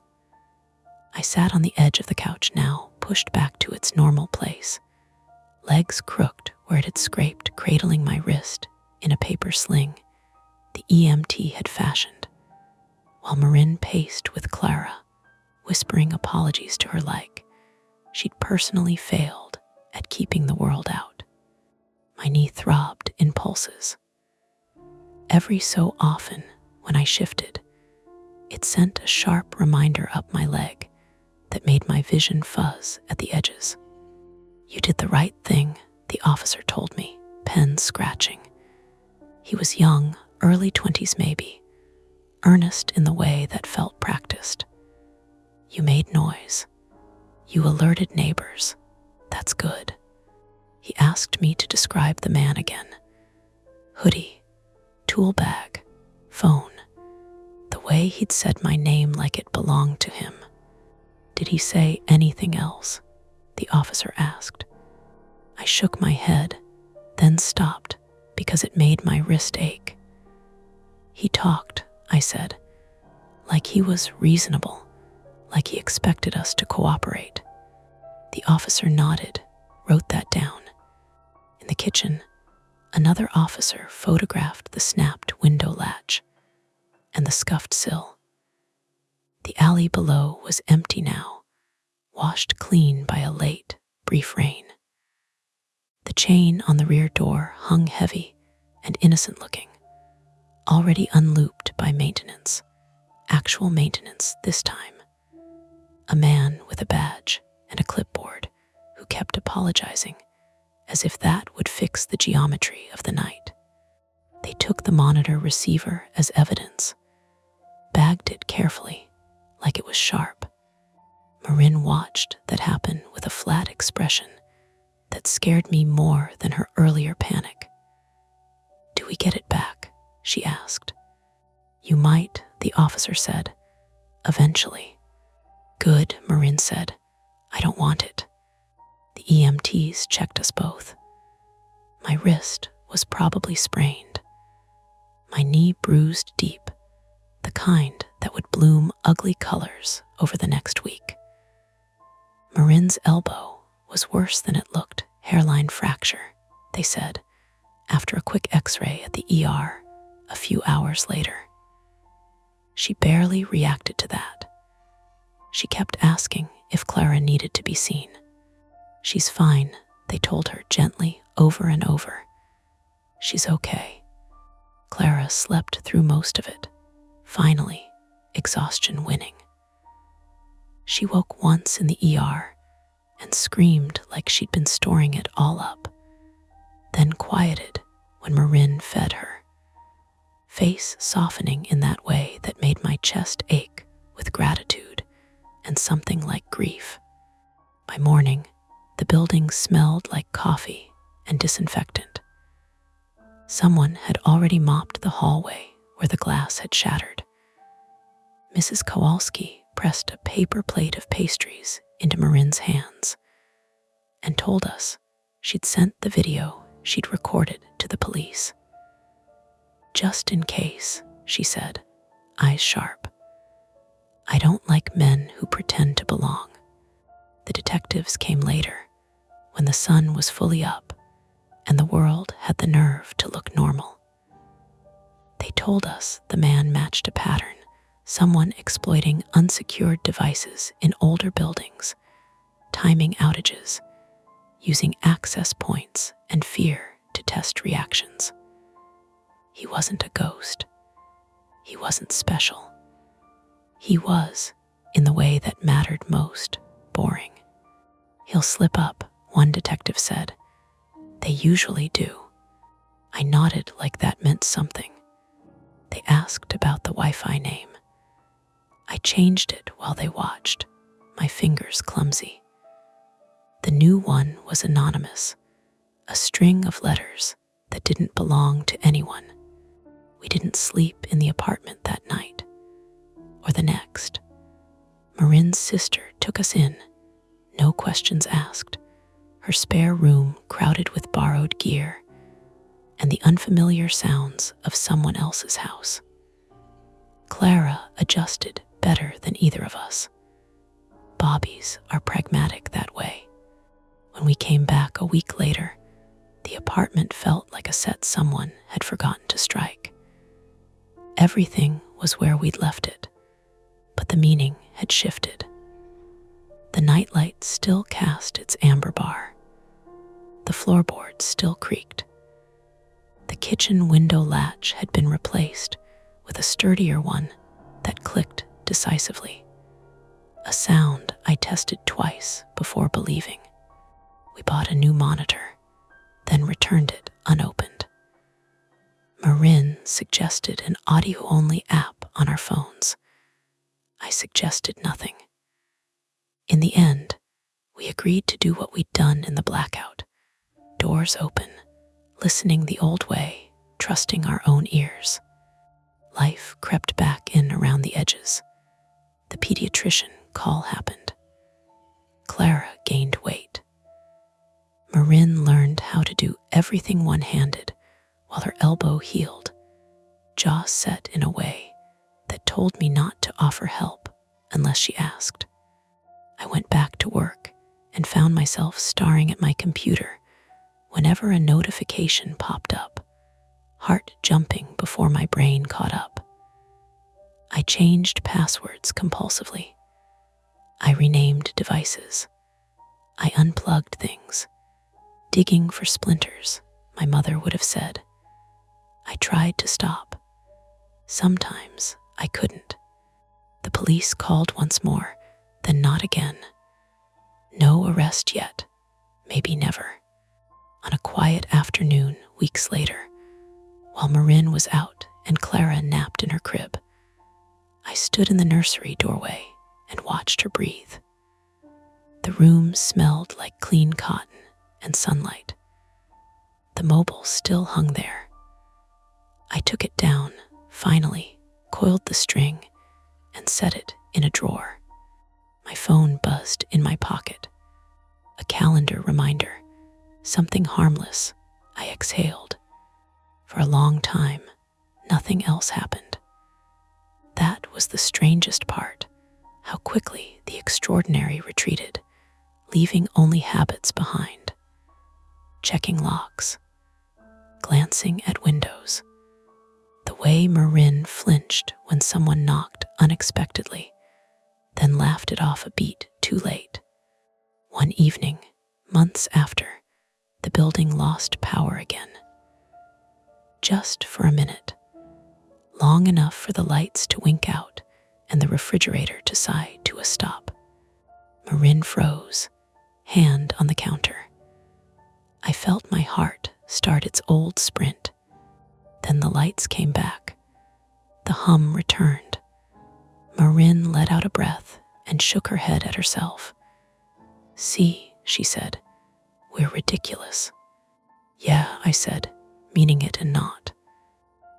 I sat on the edge of the couch now, pushed back to its normal place, legs crooked where it had scraped, cradling my wrist in a paper sling the EMT had fashioned, while Marin paced with Clara, whispering apologies to her like she'd personally failed at keeping the world out. My knee throbbed in pulses. Every so often, when I shifted, it sent a sharp reminder up my leg that made my vision fuzz at the edges. "You did the right thing," the officer told me, pen scratching. He was young, early 20s maybe, earnest in the way that felt practiced. "You made noise. You alerted neighbors. That's good." He asked me to describe the man again. Hoodie, tool bag, phone. The way he'd said my name like it belonged to him. "Did he say anything else?" the officer asked. I shook my head, then stopped because it made my wrist ache. "He talked," I said, like he was reasonable, like he expected us to cooperate. The officer nodded, wrote that down. In the kitchen, another officer photographed the snapped window latch and the scuffed sill. The alley below was empty now, washed clean by a late, brief rain. The chain on the rear door hung heavy and innocent looking, already unlooped by maintenance. Actual maintenance this time. A man with a badge and a clipboard who kept apologizing as if that would fix the geometry of the night. They took the monitor receiver as evidence, bagged it carefully like it was sharp. Marin watched that happen with a flat expression that scared me more than her earlier panic. "Do we get it back?" she asked. "You might," the officer said. "Eventually." "Good," Marin said. "I don't want it." The EMTs checked us both. My wrist was probably sprained. My knee bruised deep, the kind that would bloom ugly colors over the next week. Marin's elbow was worse than it looked, hairline fracture, they said, after a quick x-ray at the ER a few hours later. She barely reacted to that. She kept asking if Clara needed to be seen. "She's fine," they told her gently over and over. "She's okay." Clara slept through most of it, finally, exhaustion winning. She woke once in the ER and screamed like she'd been storing it all up, then quieted when Marin fed her, face softening in that way that made my chest ache with gratitude and something like grief. By morning, the building smelled like coffee and disinfectant. Someone had already mopped the hallway where the glass had shattered. Mrs. Kowalski pressed a paper plate of pastries into Marin's hands and told us she'd sent the video she'd recorded to the police. "Just in case," she said, eyes sharp. "I don't like men who pretend to belong." The detectives came later, when the sun was fully up and the world had the nerve to look normal. They told us the man matched a pattern, someone exploiting unsecured devices in older buildings, timing outages, using access points and fear to test reactions. He wasn't a ghost. He wasn't special. He was, in the way that mattered most, boring. "He'll slip up," one detective said. "They usually do." I nodded like that meant something. They asked about the Wi-Fi name. I changed it while they watched, my fingers clumsy. The new one was anonymous, a string of letters that didn't belong to anyone. We didn't sleep in the apartment that night, or the next. Marin's sister took us in, no questions asked, her spare room crowded with borrowed gear and the unfamiliar sounds of someone else's house. Clara adjusted better than either of us. Bobbies are pragmatic that way. When we came back a week later, the apartment felt like a set someone had forgotten to strike. Everything was where we'd left it, but the meaning had shifted. The nightlight still cast its amber bar. The floorboards still creaked. The kitchen window latch had been replaced with a sturdier one that clicked decisively, a sound I tested twice before believing. We bought a new monitor, then returned it unopened. Marin suggested an audio-only app on our phones. I suggested nothing. In the end, we agreed to do what we'd done in the blackout, doors open, listening the old way, trusting our own ears. Life crept back in around the edges. The pediatrician call happened. Clara gained weight. Marin learned how to do everything one-handed while her elbow healed, jaw set in a way that told me not to offer help unless she asked. I went back to work and found myself staring at my computer whenever a notification popped up, heart jumping before my brain caught up. I changed passwords compulsively. I renamed devices. I unplugged things, digging for splinters, my mother would have said. I tried to stop. Sometimes I couldn't. The police called once more, then not again. No arrest yet, maybe never. On a quiet afternoon, weeks later, while Marin was out and Clara napped in her crib, I stood in the nursery doorway and watched her breathe. The room smelled like clean cotton and sunlight. The mobile still hung there. I took it down, finally, coiled the string, and set it in a drawer. My phone buzzed in my pocket. A calendar reminder, something harmless. I exhaled. For a long time, nothing else happened. That was the strangest part, how quickly the extraordinary retreated, leaving only habits behind. Checking locks, glancing at windows. The way Marin flinched when someone knocked unexpectedly, then laughed it off a beat too late. One evening, months after, the building lost power again. Just for a minute, long enough for the lights to wink out and the refrigerator to sigh to a stop. Marin froze, hand on the counter. I felt my heart start its old sprint. Then the lights came back. The hum returned. Marin let out a breath and shook her head at herself. "See," she said, "we're ridiculous." "Yeah," I said, meaning it and not.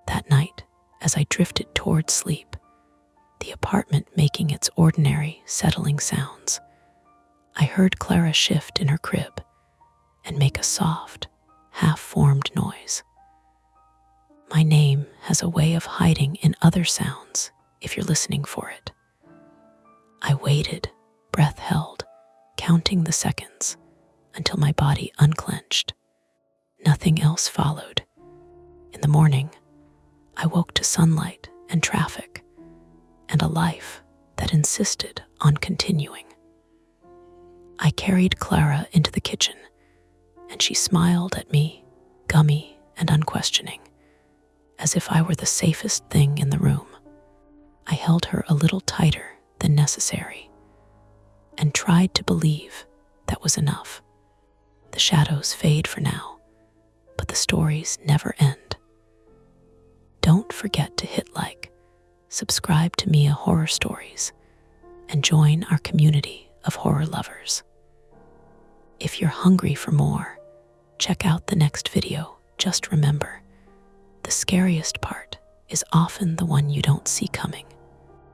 That night, as I drifted toward sleep, the apartment making its ordinary, settling sounds, I heard Clara shift in her crib and make a soft, half-formed noise. My name has a way of hiding in other sounds if you're listening for it. I waited, breath held, counting the seconds until my body unclenched. Nothing else followed. In the morning, I woke to sunlight and traffic and a life that insisted on continuing. I carried Clara into the kitchen, and she smiled at me, gummy and unquestioning, as if I were the safest thing in the room. I held her a little tighter than necessary and tried to believe that was enough. The shadows fade for now, but the stories never end. Don't forget to hit like, subscribe to Mia Horror Stories, and join our community of horror lovers. If you're hungry for more, check out the next video. Just remember, the scariest part is often the one you don't see coming.